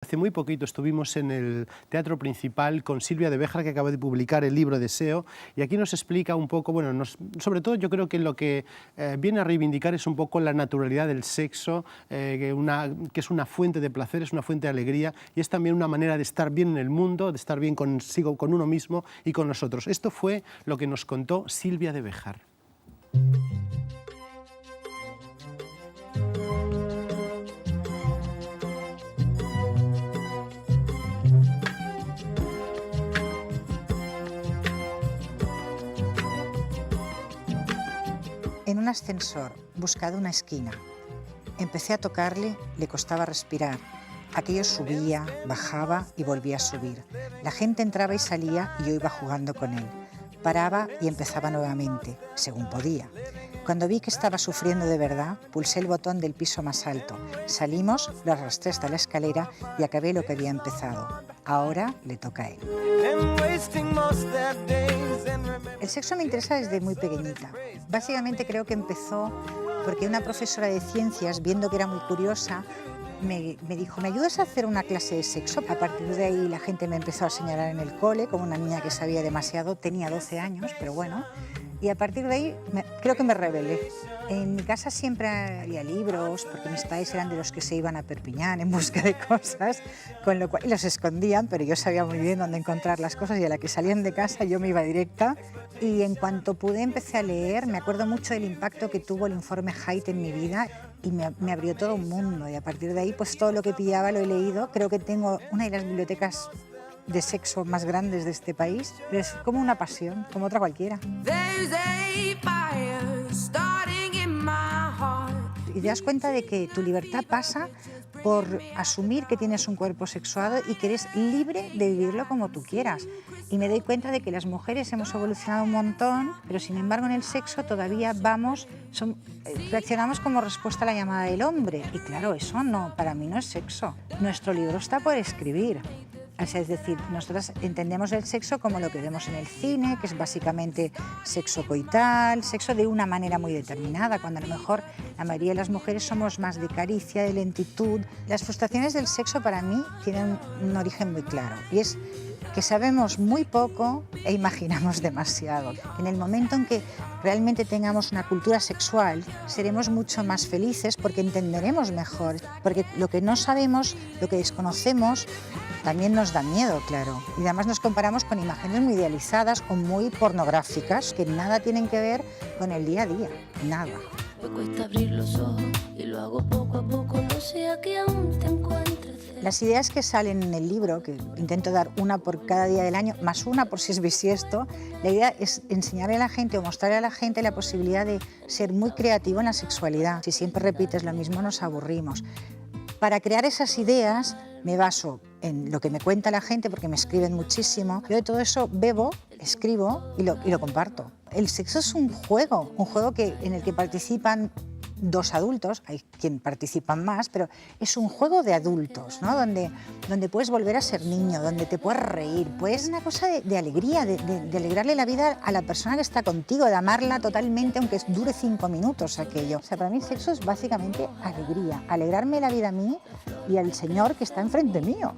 Hace muy poquito estuvimos en el Teatro Principal con Silvia de Béjar, que acaba de publicar el libro Deseo, y aquí nos explica un poco, bueno, sobre todo yo creo que lo que viene a reivindicar es un poco la naturalidad del sexo, que es una fuente de placer, es una fuente de alegría, y es también una manera de estar bien en el mundo, de estar bien consigo, con uno mismo y con los otros. Esto fue lo que nos contó Silvia de Béjar. En un ascensor, buscado una esquina. Empecé a tocarle, le costaba respirar. Aquello subía, bajaba y volvía a subir. La gente entraba y salía y yo iba jugando con él. Paraba y empezaba nuevamente, según podía. Cuando vi que estaba sufriendo de verdad, pulsé el botón del piso más alto. Salimos, lo arrastré hasta la escalera y acabé lo que había empezado. Ahora le toca a él. El sexo me interesa desde muy pequeñita. Básicamente creo que empezó porque una profesora de ciencias, viendo que era muy curiosa, me dijo, ¿me ayudas a hacer una clase de sexo? A partir de ahí la gente me empezó a señalar en el cole como una niña que sabía demasiado. Tenía 12 años, pero bueno. Y a partir de ahí creo que me rebelé. En mi casa siempre había libros, porque mis padres eran de los que se iban a Perpiñán en busca de cosas, con lo cual los escondían, pero yo sabía muy bien dónde encontrar las cosas y a la que salían de casa yo me iba directa. Y en cuanto pude empecé a leer, me acuerdo mucho del impacto que tuvo el informe Haidt en mi vida y me abrió todo un mundo. Y a partir de ahí, pues todo lo que pillaba lo he leído. Creo que tengo una de las bibliotecas de sexo más grandes de este país, pero es como una pasión, como otra cualquiera. Y te das cuenta de que tu libertad pasa por asumir que tienes un cuerpo sexuado y que eres libre de vivirlo como tú quieras. Y me doy cuenta de que las mujeres hemos evolucionado un montón, pero sin embargo en el sexo todavía reaccionamos como respuesta a la llamada del hombre. Y claro, eso no, para mí no es sexo. Nuestro libro está por escribir. O sea, es decir, nosotras entendemos el sexo como lo que vemos en el cine, que es básicamente sexo coital, sexo de una manera muy determinada, cuando a lo mejor la mayoría de las mujeres somos más de caricia, de lentitud. Las frustraciones del sexo para mí tienen un origen muy claro, y es que sabemos muy poco e imaginamos demasiado. En el momento en que realmente tengamos una cultura sexual, seremos mucho más felices porque entenderemos mejor, porque lo que no sabemos, lo que desconocemos, también nos da miedo, claro. Y además nos comparamos con imágenes muy idealizadas o muy pornográficas que nada tienen que ver con el día a día, nada. Me cuesta abrir los ojos y lo hago poco a poco, no sea que aún te encuentres. Las ideas que salen en el libro, que intento dar una por cada día del año, más una por si es bisiesto, la idea es enseñarle a la gente o mostrarle a la gente la posibilidad de ser muy creativo en la sexualidad. Si siempre repites lo mismo, nos aburrimos. Para crear esas ideas me baso en lo que me cuenta la gente, porque me escriben muchísimo. Yo de todo eso bebo, escribo y lo comparto. El sexo es un juego en el que participan dos adultos, hay quien participan más, pero es un juego de adultos, ¿no? Donde puedes volver a ser niño, donde te puedes reír, pues es una cosa de alegría, de alegrarle la vida a la persona que está contigo, de amarla totalmente, aunque dure 5 minutos aquello. O sea, para mí el sexo es básicamente alegría, alegrarme la vida a mí y al señor que está enfrente mío.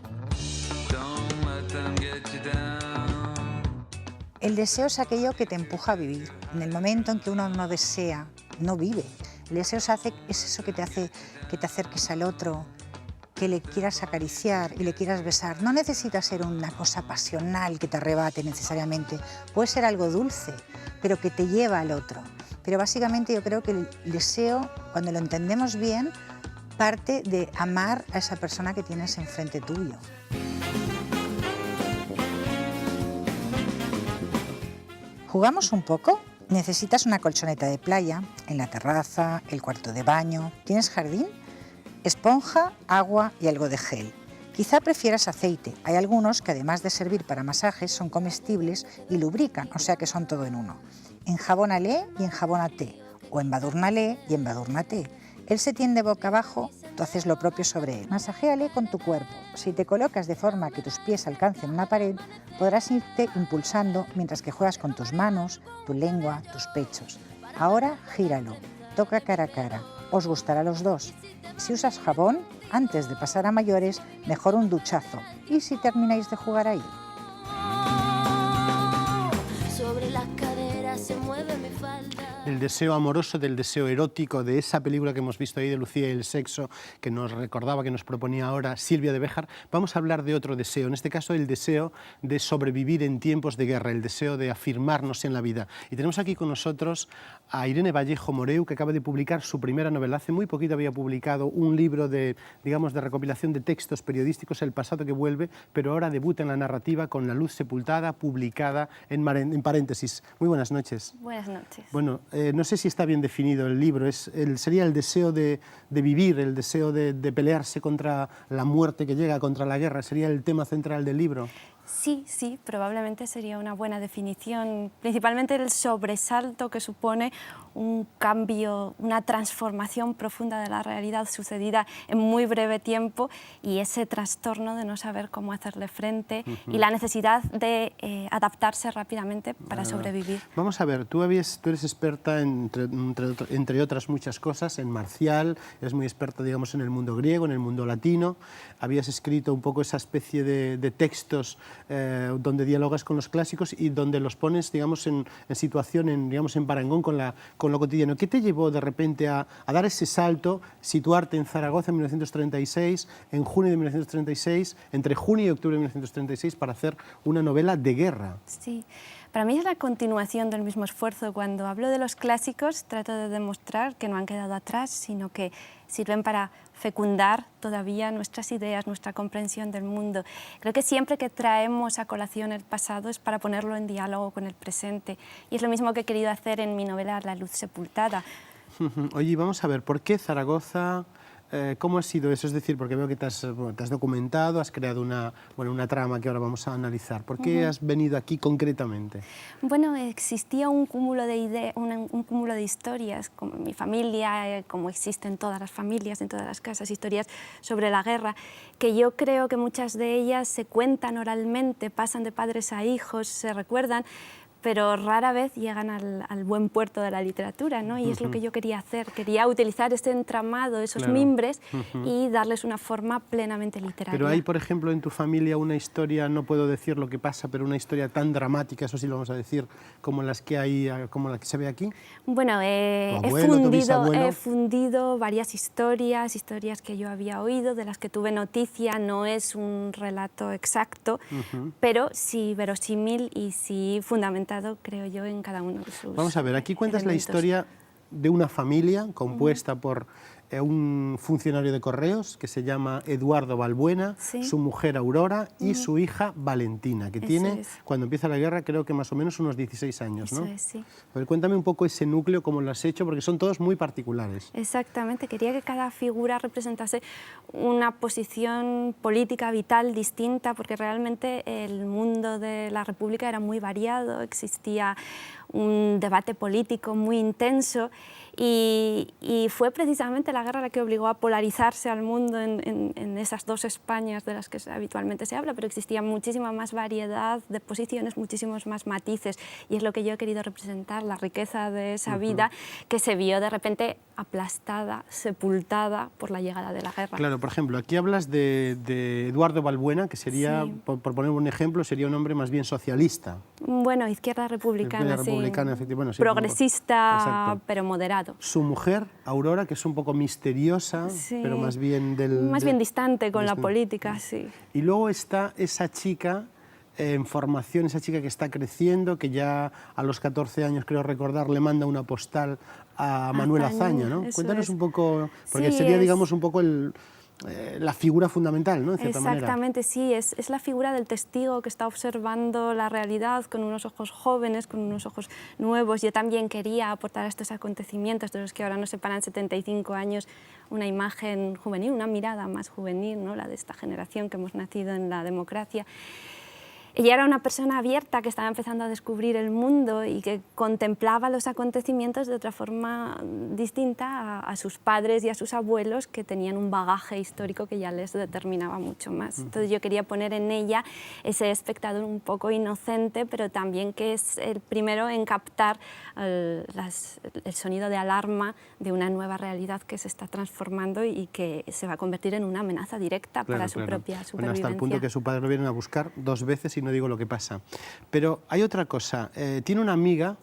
El deseo es aquello que te empuja a vivir. En el momento en que uno no desea, no vive. El deseo es eso que te acerques al otro, que le quieras acariciar y le quieras besar. No necesita ser una cosa pasional que te arrebate necesariamente. Puede ser algo dulce, pero que te lleva al otro. Pero básicamente yo creo que el deseo, cuando lo entendemos bien, parte de amar a esa persona que tienes enfrente tuyo. ¿Jugamos un poco? Necesitas una colchoneta de playa, en la terraza, el cuarto de baño. ¿Tienes jardín? Esponja, agua y algo de gel. Quizá prefieras aceite. Hay algunos que además de servir para masajes son comestibles y lubrican, o sea que son todo en uno. Enjabónale y enjabónate, o embadúrnale y embadúrnate. Él se tiende boca abajo, tú haces lo propio sobre él. Masajéale con tu cuerpo. Si te colocas de forma que tus pies alcancen una pared, podrás irte impulsando mientras que juegas con tus manos, tu lengua, tus pechos. Ahora gíralo, toca cara a cara. os gustará a los dos. Si usas jabón, antes de pasar a mayores, mejor un duchazo. ¿Y si termináis de jugar ahí? Sobre las caderas se mueve mi falda. Del deseo amoroso, del deseo erótico, de esa película que hemos visto ahí de Lucía y el sexo, que nos recordaba, que nos proponía ahora Silvia de Béjar, vamos a hablar de otro deseo, en este caso el deseo de sobrevivir en tiempos de guerra, el deseo de afirmarnos en la vida. Y tenemos aquí con nosotros a Irene Vallejo Moreu, que acaba de publicar su primera novela. Hace muy poquito había publicado un libro de, digamos, de recopilación de textos periodísticos, El pasado que vuelve, pero ahora debuta en la narrativa con La luz sepultada, publicada en paréntesis. Muy buenas noches. Buenas noches. Bueno, no sé si está bien definido el libro, sería el deseo de vivir, el deseo de pelearse contra la muerte que llega, contra la guerra, sería el tema central del libro. Sí, sí, probablemente sería una buena definición, principalmente el sobresalto que supone un cambio, una transformación profunda de la realidad sucedida en muy breve tiempo y ese trastorno de no saber cómo hacerle frente y la necesidad de adaptarse rápidamente para sobrevivir. Vamos a ver, tú eres experta entre otras muchas cosas en marcial, eres muy experta, digamos, en el mundo griego, en el mundo latino, habías escrito un poco esa especie de textos donde dialogas con los clásicos y donde los pones, digamos, en situación, digamos, en parangón con lo cotidiano. ¿Qué te llevó de repente a dar ese salto, situarte en Zaragoza en 1936, en junio de 1936, entre junio y octubre de 1936, para hacer una novela de guerra? Sí, para mí es la continuación del mismo esfuerzo. Cuando hablo de los clásicos, trato de demostrar que no han quedado atrás, sino que sirven para fecundar todavía nuestras ideas, nuestra comprensión del mundo. Creo que siempre que traemos a colación el pasado es para ponerlo en diálogo con el presente. Y es lo mismo que he querido hacer en mi novela La luz sepultada. Oye, vamos a ver, ¿por qué Zaragoza? ¿Cómo ha sido eso? Es decir, porque veo que te has documentado, has creado una trama que ahora vamos a analizar. ¿Por qué has venido aquí concretamente? Bueno, existía un cúmulo de un cúmulo de historias, como en mi familia, como existen todas las familias, en todas las casas, historias sobre la guerra, que yo creo que muchas de ellas se cuentan oralmente, pasan de padres a hijos, se recuerdan, pero rara vez llegan al buen puerto de la literatura, ¿no? Y es lo que yo quería hacer, quería utilizar este entramado, esos mimbres, y darles una forma plenamente literaria. Pero hay, por ejemplo, en tu familia una historia, no puedo decir lo que pasa, pero una historia tan dramática, eso sí lo vamos a decir, como las que hay, como la que se ve aquí. Bueno, he fundido varias historias que yo había oído, de las que tuve noticia. No es un relato exacto, pero sí verosímil y sí fundamentado, creo yo, en cada uno de sus Vamos a ver, aquí cuentas elementos. la historia de una familia compuesta por un funcionario de correos que se llama Eduardo Balbuena, Sí. su mujer Aurora y su hija Valentina, que tiene, es. cuando empieza la guerra, creo que más o menos unos 16 años, ¿no? Eso es, sí. A ver, cuéntame un poco ese núcleo, cómo lo has hecho, porque son todos muy particulares. Exactamente, quería que cada figura representase una posición política vital distinta, porque realmente el mundo de la República era muy variado, existía un debate político muy intenso y fue precisamente la guerra la que obligó a polarizarse al mundo en esas dos Españas de las que habitualmente se habla, pero existía muchísima más variedad de posiciones, muchísimos más matices, y es lo que yo he querido representar, la riqueza de esa vida que se vio de repente aplastada, sepultada por la llegada de la guerra. Claro, por ejemplo, aquí hablas de Eduardo Balbuena, que sería, Sí. por poner un ejemplo, sería un hombre más bien socialista. Bueno, izquierda republicana, Izquierda sí. republicana, efectivamente, bueno, sí, Progresista, exacto. pero moderado. Su mujer, Aurora, que es un poco misteriosa, Sí. pero más bien Bien distante con la distante. política, sí. Y luego está esa chica en formación, esa chica que está creciendo, que ya a los 14 años, creo recordar, le manda una postal a Manuel Azaña, ¿no? Eso Cuéntanos es. un poco, porque Sí, sería, es- digamos, un poco la figura fundamental, ¿no? En cierta manera. Exactamente, sí, es la figura del testigo que está observando la realidad con unos ojos jóvenes, con unos ojos nuevos. Yo también quería aportar a estos acontecimientos de los que ahora nos separan 75 años una imagen juvenil, una mirada más juvenil, ¿no? La de esta generación que hemos nacido en la democracia. ella era una persona abierta que estaba empezando a descubrir el mundo y que contemplaba los acontecimientos de otra forma distinta a sus padres y a sus abuelos, que tenían un bagaje histórico que ya les determinaba mucho más. Entonces yo quería poner en ella ese espectador un poco inocente, pero también que es el primero en captar el sonido de alarma de una nueva realidad que se está transformando y que se va a convertir en una amenaza directa para su propia supervivencia. Bueno, hasta el punto que su padre lo vienen a buscar 2 veces y no digo lo que pasa. Pero hay otra cosa, tiene una amiga,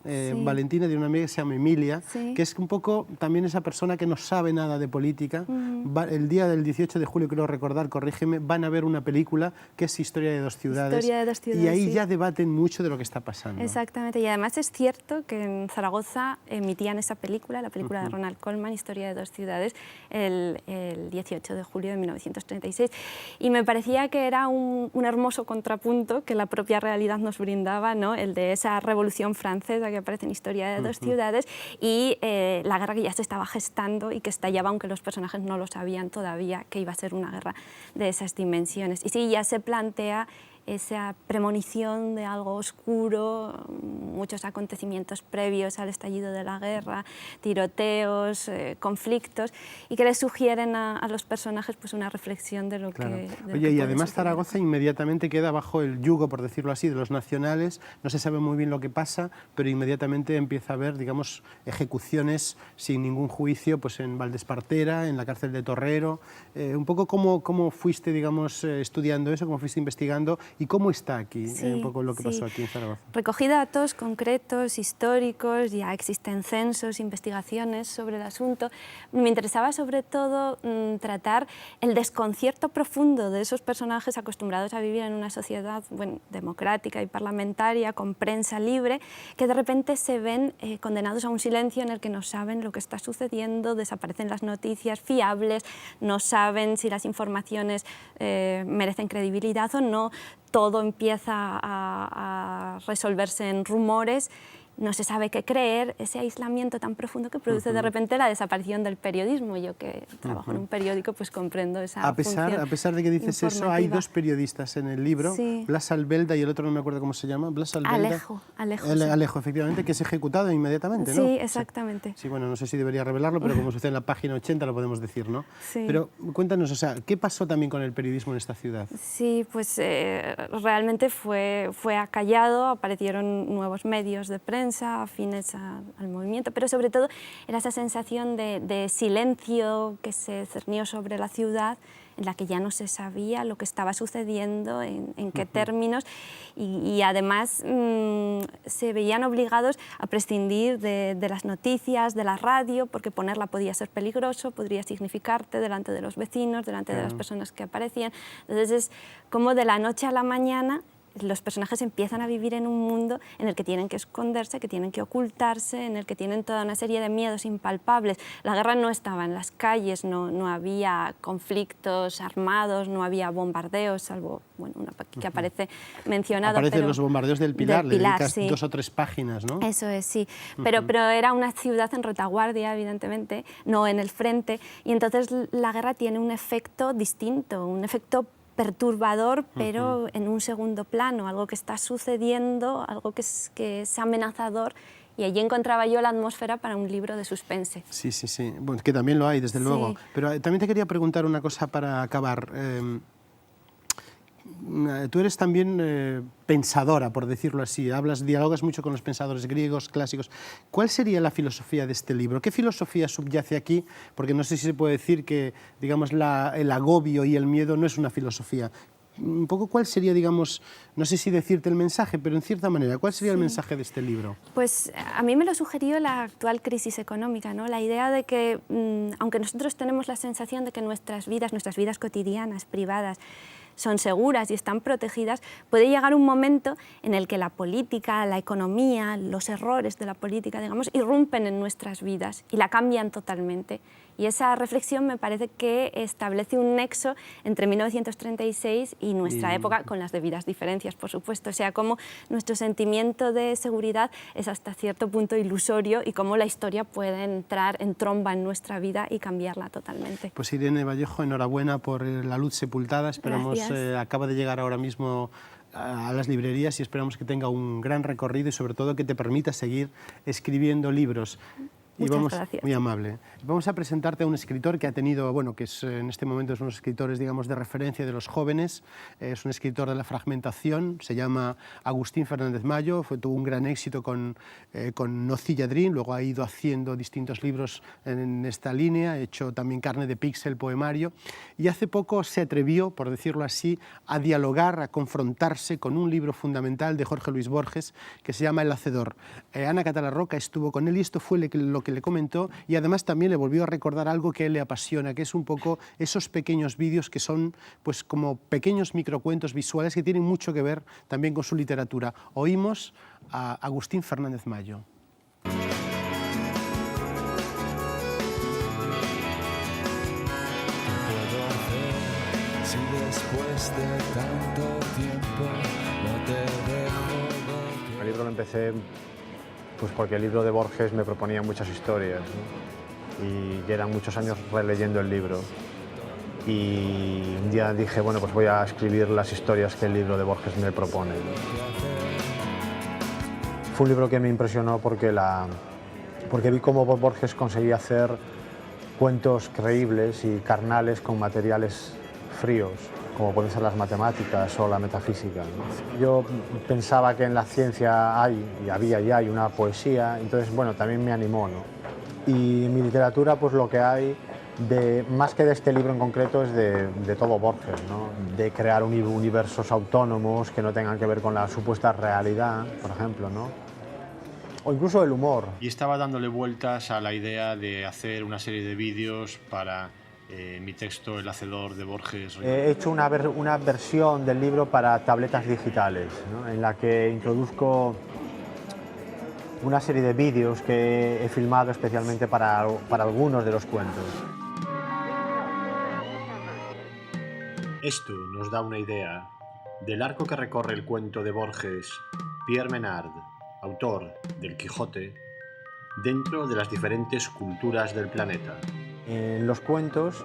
Sí. Valentina, tiene una amiga que se llama Emilia, Sí. que es un poco también esa persona que no sabe nada de política. El día del 18 de julio, creo recordar, corrígeme, van a ver una película que es Historia de dos ciudades. Historia de dos ciudades, y ahí sí. ya debaten mucho de lo que está pasando. Exactamente, y además es cierto que en Zaragoza emitían esa película, la película de Ronald Colman, Historia de dos ciudades, el 18 de julio de 1936. Y me parecía que era un hermoso contrapunto que la propia realidad nos brindaba, ¿no? El de esa revolución francesa que aparece en Historia de dos ciudades y la guerra que ya se estaba gestando y que estallaba, aunque los personajes no lo sabían todavía, que iba a ser una guerra de esas dimensiones. Y sí, ya se plantea esa premonición de algo oscuro, muchos acontecimientos previos al estallido de la guerra, tiroteos, conflictos, y que les sugieren a los personajes pues, una reflexión de lo Claro. que... de lo Oye, que y puede además suceder. Zaragoza inmediatamente queda bajo el yugo, por decirlo así, de los nacionales. No se sabe muy bien lo que pasa, pero inmediatamente empieza a haber, digamos, ejecuciones sin ningún juicio, pues en Valdespartera, en la cárcel de Torrero. Un poco cómo fuiste, digamos, estudiando eso, cómo fuiste investigando y cómo está aquí, Sí, un poco lo que sí. pasó aquí en Zaragoza. Recogí datos concretos, históricos, ya existen censos, investigaciones sobre el asunto. Me interesaba sobre todo tratar el desconcierto profundo de esos personajes acostumbrados a vivir en una sociedad democrática y parlamentaria, con prensa libre, que de repente se ven condenados a un silencio en el que no saben lo que está sucediendo, desaparecen las noticias fiables, no saben si las informaciones merecen credibilidad o no, todo empieza a resolverse en rumores, no se sabe qué creer, ese aislamiento tan profundo que produce de repente la desaparición del periodismo. Yo que trabajo en un periódico, pues comprendo esa A pesar de que dices eso, hay 2 periodistas en el libro, Sí. Blas Albelda y el otro no me acuerdo cómo se llama, Blas Albelda. Alejo. Sí. Alejo, efectivamente, que es ejecutado inmediatamente, ¿no? Sí, exactamente. Sí, bueno, no sé si debería revelarlo, pero como sucede en la página 80 lo podemos decir, ¿no? Sí. Pero cuéntanos, o sea, ¿qué pasó también con el periodismo en esta ciudad? Sí, pues realmente fue acallado, aparecieron nuevos medios de prensa afines al movimiento, pero sobre todo era esa sensación de silencio que se cernió sobre la ciudad, en la que ya no se sabía lo que estaba sucediendo, en qué términos, y además se veían obligados a prescindir de las noticias, de la radio, porque ponerla podía ser peligroso, podría significarte delante de los vecinos, delante de las personas que aparecían. Entonces es como de la noche a la mañana los personajes empiezan a vivir en un mundo en el que tienen que esconderse, que tienen que ocultarse, en el que tienen toda una serie de miedos impalpables. La guerra no estaba en las calles, no había conflictos armados, no había bombardeos, salvo uno que aparece mencionado. Aparecen los bombardeos del Pilar, le dedicas sí. 2 o 3 páginas, ¿no? Eso es, sí. Pero era una ciudad en retaguardia, evidentemente, no en el frente, y entonces la guerra tiene un efecto distinto, un efecto perturbador, pero en un segundo plano, algo que está sucediendo, algo que es amenazador, y allí encontraba yo la atmósfera para un libro de suspense. Sí, sí, sí, bueno, que también lo hay, desde luego. Pero también te quería preguntar una cosa para acabar. Tú eres también pensadora, por decirlo así, dialogas mucho con los pensadores griegos, clásicos. ¿Cuál sería la filosofía de este libro? ¿Qué filosofía subyace aquí? Porque no sé si se puede decir que, digamos, el agobio y el miedo no es una filosofía. Un poco, ¿cuál sería, digamos, no sé si decirte el mensaje, pero en cierta manera, ¿cuál sería el mensaje de este libro? Pues a mí me lo sugirió la actual crisis económica, ¿no? La idea de que, aunque nosotros tenemos la sensación de que nuestras vidas cotidianas, privadas, son seguras y están protegidas, puede llegar un momento en el que la política, la economía, los errores de la política, digamos, irrumpen en nuestras vidas y la cambian totalmente. Y esa reflexión me parece que establece un nexo entre 1936 y nuestra época, con las debidas diferencias, por supuesto. O sea, cómo nuestro sentimiento de seguridad es hasta cierto punto ilusorio y cómo la historia puede entrar en tromba en nuestra vida y cambiarla totalmente. Pues Irene Vallejo, enhorabuena por La luz sepultada. Esperamos, acaba de llegar ahora mismo a las librerías y esperamos que tenga un gran recorrido y sobre todo que te permita seguir escribiendo libros. Muchas gracias. Muy amable. Vamos a presentarte a un escritor que ha tenido, bueno, que es, en este momento es uno de los escritores, digamos, de referencia de los jóvenes. Es un escritor de la fragmentación, se llama Agustín Fernández Mayo, tuvo un gran éxito con Nocilla Dream, luego ha ido haciendo distintos libros en esta línea, ha hecho también Carne de Píxel, poemario, y hace poco se atrevió, por decirlo así, a dialogar, a confrontarse con un libro fundamental de Jorge Luis Borges, que se llama El Hacedor. Ana Catala Roca estuvo con él y esto fue lo que le comentó, y además también le volvió a recordar algo que a él le apasiona, que es un poco esos pequeños vídeos que son pues como pequeños microcuentos visuales que tienen mucho que ver también con su literatura. Oímos a Agustín Fernández Mayo. Si después de tanto tiempo no te dejo El libro lo empecé pues porque el libro de Borges me proponía muchas historias, ¿no? Y ya eran muchos años releyendo el libro. Y un día dije, bueno, pues voy a escribir las historias que el libro de Borges me propone, ¿no? Fue un libro que me impresionó porque vi cómo Borges conseguía hacer cuentos creíbles y carnales con materiales fríos, como pueden ser las matemáticas o la metafísica, ¿no? Yo pensaba que en la ciencia hay una poesía, entonces, bueno, también me animó, ¿no? Y en mi literatura, pues lo que hay, más que de este libro en concreto, es de todo Borges, ¿no? De crear universos autónomos que no tengan que ver con la supuesta realidad, por ejemplo, ¿no? O incluso el humor. Y estaba dándole vueltas a la idea de hacer una serie de vídeos para mi texto El Hacedor de Borges. He hecho una versión del libro para tabletas digitales, ¿no? En la que introduzco una serie de vídeos que he filmado especialmente para algunos de los cuentos. Esto nos da una idea del arco que recorre el cuento de Borges, Pierre Menard, autor del Quijote, dentro de las diferentes culturas del planeta. En los cuentos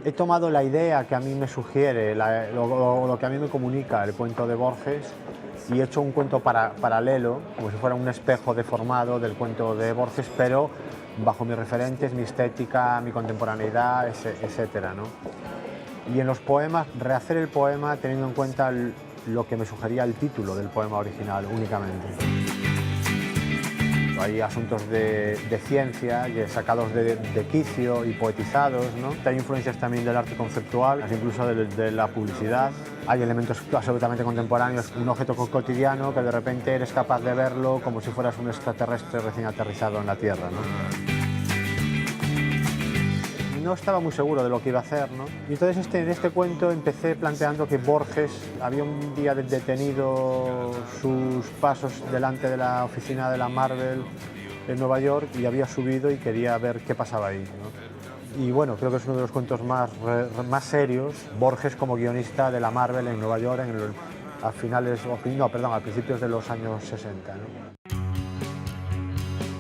he tomado la idea que a mí me sugiere, lo que a mí me comunica el cuento de Borges, y he hecho un cuento paralelo, como si fuera un espejo deformado del cuento de Borges, pero bajo mis referentes, mi estética, mi contemporaneidad, etcétera, ¿no? Y en los poemas, rehacer el poema teniendo en cuenta lo que me sugería el título del poema original únicamente. Hay asuntos de ciencia sacados de quicio y poetizados, ¿no? Hay influencias también del arte conceptual, incluso de la publicidad. Hay elementos absolutamente contemporáneos, un objeto cotidiano que de repente eres capaz de verlo como si fueras un extraterrestre recién aterrizado en la Tierra, ¿no? No estaba muy seguro de lo que iba a hacer, ¿no? Y entonces en este cuento empecé planteando que Borges había un día detenido sus pasos delante de la oficina de la Marvel en Nueva York y había subido y quería ver qué pasaba ahí, ¿no? Y bueno, creo que es uno de los cuentos más serios, Borges como guionista de la Marvel en Nueva York a principios de los años 60, ¿no?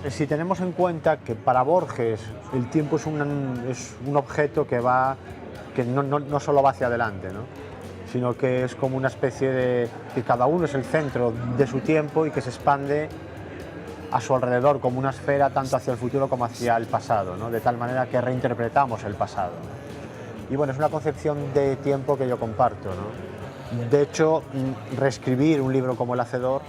Si tenemos en cuenta que para Borges el tiempo es un objeto que no solo va hacia adelante, ¿no? Sino que es como una especie de que cada uno es el centro de su tiempo y que se expande a su alrededor como una esfera tanto hacia el futuro como hacia el pasado, ¿no? De tal manera que reinterpretamos el pasado, ¿no? Y bueno, es una concepción de tiempo que yo comparto, ¿no? De hecho, reescribir un libro como El Hacedor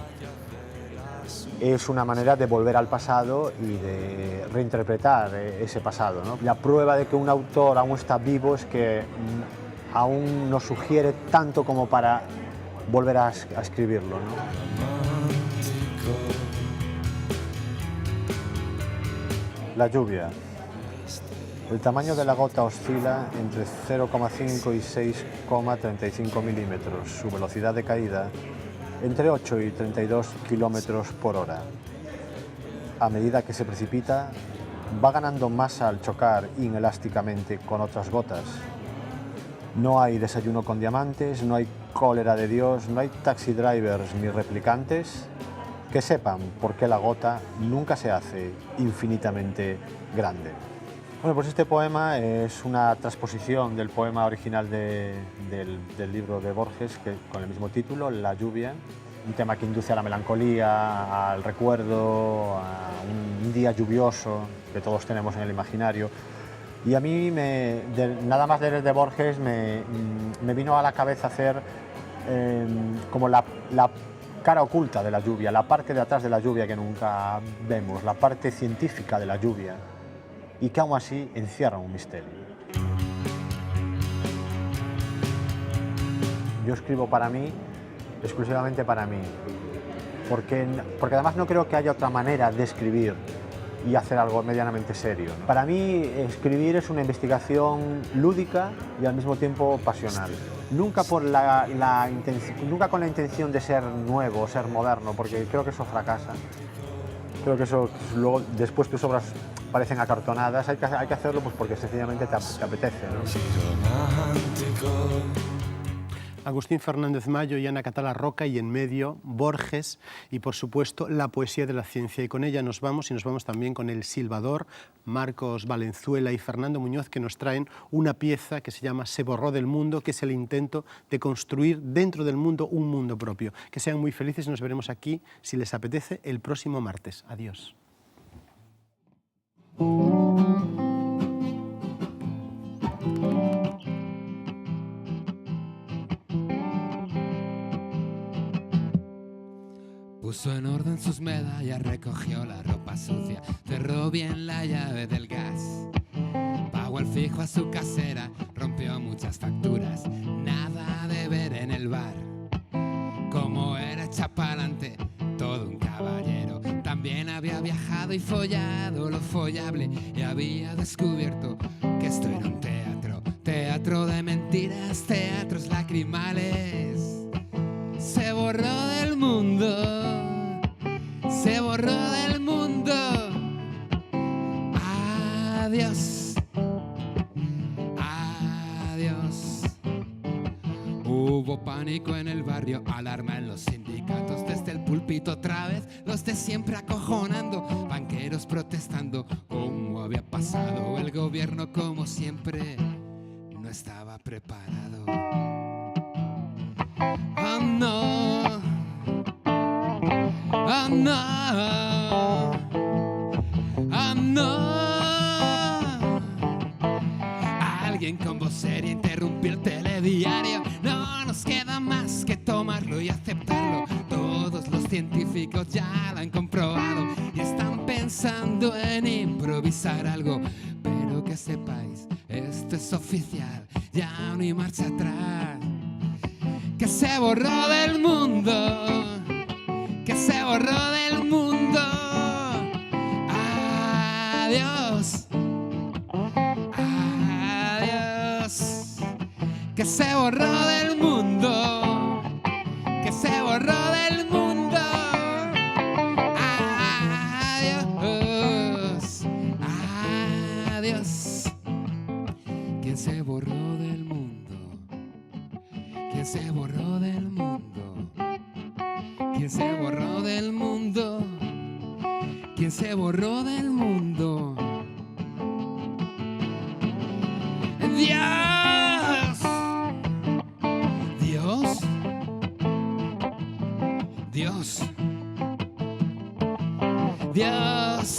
es una manera de volver al pasado y de reinterpretar ese pasado, ¿no? La prueba de que un autor aún está vivo es que aún nos sugiere tanto como para volver a escribirlo, ¿no? La lluvia. El tamaño de la gota oscila entre 0,5 y 6,35 milímetros. Su velocidad de caída entre 8 y 32 kilómetros por hora. A medida que se precipita, va ganando masa al chocar inelásticamente con otras gotas. No hay desayuno con diamantes, no hay cólera de Dios, no hay taxi drivers ni replicantes que sepan por qué la gota nunca se hace infinitamente grande. Bueno, pues este poema es una transposición del poema original del libro de Borges, con el mismo título, La lluvia, un tema que induce a la melancolía, al recuerdo, a un día lluvioso que todos tenemos en el imaginario. Y a mí, nada más leer de Borges, me vino a la cabeza hacer como la cara oculta de la lluvia, la parte de atrás de la lluvia que nunca vemos, la parte científica de la lluvia, y que aún así encierra un misterio. Yo escribo para mí, exclusivamente para mí, porque además no creo que haya otra manera de escribir y hacer algo medianamente serio, ¿no? Para mí escribir es una investigación lúdica y al mismo tiempo pasional. Nunca, nunca con la intención de ser nuevo, ser moderno, porque creo que eso fracasa. Creo que eso, luego, después tus obras parecen acartonadas, hay que hacerlo pues porque sencillamente te apetece, ¿no? Agustín Fernández Mayo y Ana Catala Roca, y en medio Borges y, por supuesto, la poesía de la ciencia. Y con ella nos vamos, y nos vamos también con El Silbador, Marcos Valenzuela y Fernando Muñoz, que nos traen una pieza que se llama Se borró del mundo, que es el intento de construir dentro del mundo un mundo propio. Que sean muy felices y nos veremos aquí, si les apetece, el próximo martes. Adiós. Puso en orden sus medallas, recogió la ropa sucia, cerró bien la llave del gas, pagó el fijo a su casera, rompió muchas facturas, nada de ver en el bar. Como era hecha pa'lante, todo un caballero, también había viajado y follado lo follable, y había descubierto que esto era un teatro, teatro de mentiras, teatros lacrimales. Se borró del mundo. Se borró del mundo. Adiós. Adiós. Hubo pánico en el barrio, alarma en los sindicatos, desde el púlpito otra vez, los de siempre acojonando, banqueros protestando, como había pasado, el gobierno como siempre no estaba preparado. Oh no. Oh no, oh no. Alguien con voz seria interrumpió el telediario. No nos queda más que tomarlo y aceptarlo. Todos los científicos ya lo han comprobado y están pensando en improvisar algo. Pero que sepáis, esto es oficial, ya no hay marcha atrás. Que se borró del mundo. Que se borró del mundo. Adiós. Adiós. Que se borró del mundo. Que se borró del mundo. Adiós. Adiós. ¿Quién se borró del mundo? ¿Quién se borró del mundo? ¿Quién se borró del mundo? ¿Quién se borró del mundo? Dios. Dios. Dios. Dios.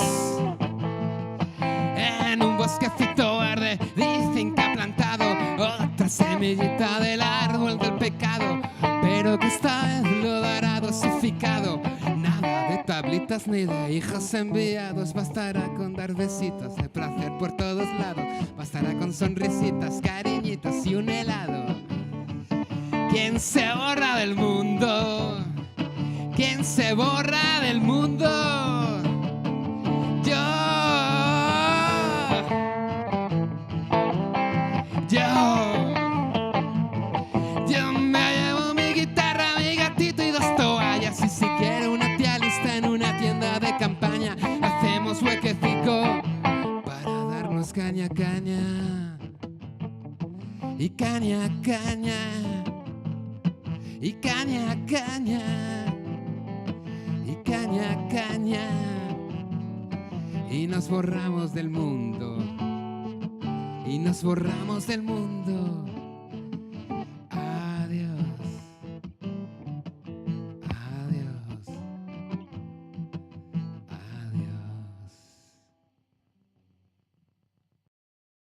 En un bosquecito verde dicen que ha plantado otra semillita del árbol del pecado, pero que esta vez lo dará dosificado. Nada de tablitas ni de hijos enviados, bastará con dar besitos de placer por todos lados, bastará con sonrisitas, cariñitos y un helado. ¿Quién se borra del mundo? ¿Quién se borra del mundo? Yo me llevo mi guitarra, mi gatito y 2 toallas. Y si quiere una tía lista en una tienda de campaña, hacemos huequecico para darnos caña, caña. Y caña, caña. Y caña, caña. Y caña, caña. Y nos borramos del mundo. y nos borramos del mundo.